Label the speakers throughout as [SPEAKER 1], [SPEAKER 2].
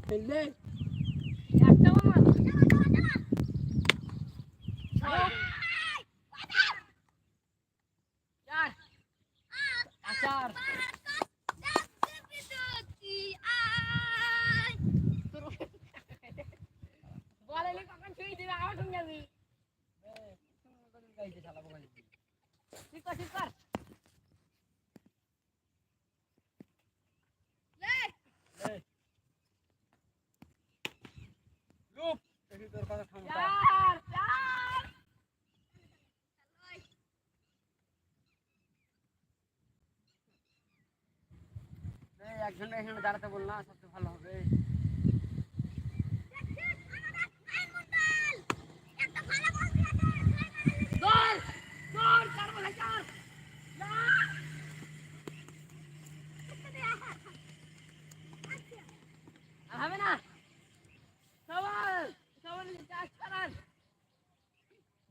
[SPEAKER 1] ले ले আচার বলে কখন ছুঁই দিবে আমার সঙ্গে যাবি গাইতে চালাবো গাইতে ঠিক কর লে লুপ দেখি তোর কথা থামটা চার একজন এখানে দাঁড়াতে বল না সবচেয়ে ভালো হবে হবে না সবাই চার ছাড়ান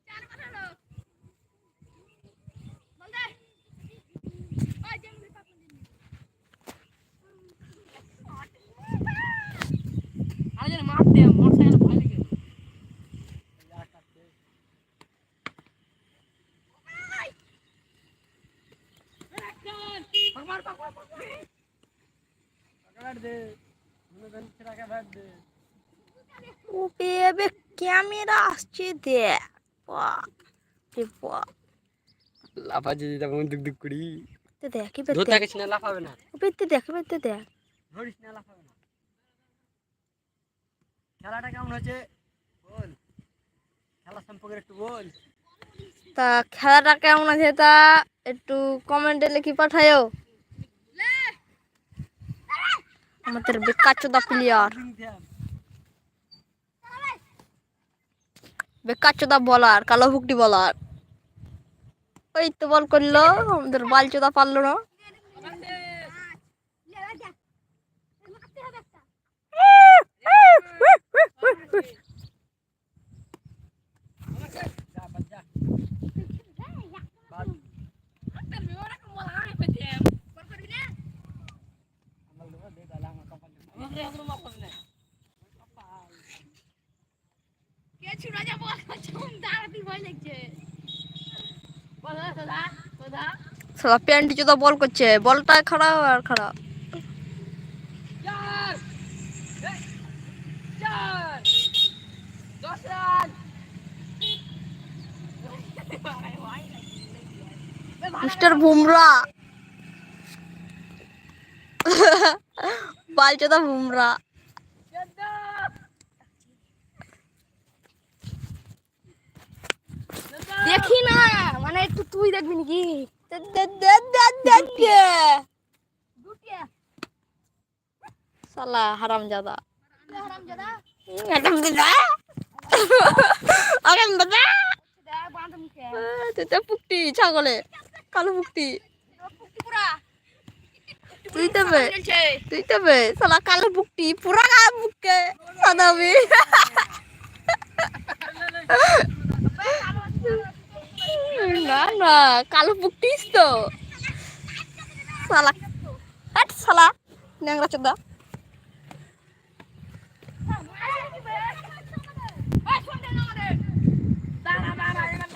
[SPEAKER 1] চার পাঠানো বল দে ওই জঙ্গলি পাপন দিন আরে যেন মার দে মোটরসাইকেল ভয় লাগে
[SPEAKER 2] ওবে ক্যামেরা আসছে দেখ
[SPEAKER 1] লাফা যদি তখন দুক দুক করি
[SPEAKER 2] দেখ
[SPEAKER 1] ধরতে থাকিস না লাফাবে না
[SPEAKER 2] দেখ
[SPEAKER 1] ধরিস না লাফাবে না খেলাটা কেমন হচ্ছে বল খেলা সম্পর্কে একটু বল
[SPEAKER 2] তা খেলাটা কেমন আছে তা একটু কমেন্টে লিখে পাঠায়ো আমাদের বেকারচোদা প্লেয়ার বেকারচোদা বলার কালো ভুকটি বলার ওই তো বল করলো আমাদের বালচোদা পারলো না সালা প্যান্টি চোদা বল করছে বলটা খারাপ আর খারাপ মিস্টার বুমরা বালচোদা বুমরা দেখি না মানে একটু তুই দেখবি নাকি সালা হারামজাদা পুকটি ছাগলে কালো পুকটি তুই তবে সালা কালো পুকটি পুরা কালো পুককে সাদাবি না কালো পুকটিস তো সালা হাট সালা ন্যাংরা চোদা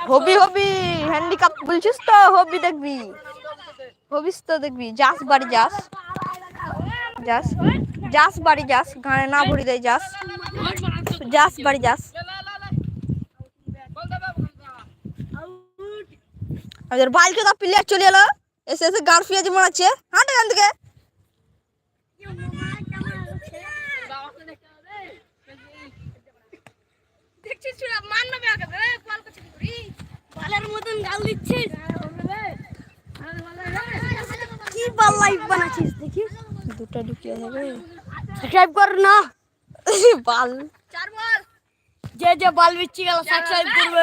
[SPEAKER 2] হবি হ্যান্ডিক্যাপ বলছিস তো হবি দেখবি হবিস তো দেখবি যাস বাড়ি যাস বাড়ি যাস গানে না ভরি দেয় যাস বাড়ি যাস আমাদের বালচোদা প্লেয়ার চলে এলো এসে গান ফিয়াজি মারাচ্ছে হাঁট এখান থেকে কি বাল লাইভ বানাচ্ছিস দেখি দুটো ঢুকিয়ে যাবে সাবস্ক্রাইব কর না বাল যে বাল বিচ্ছি গেল সাবস্ক্রাইব করবে।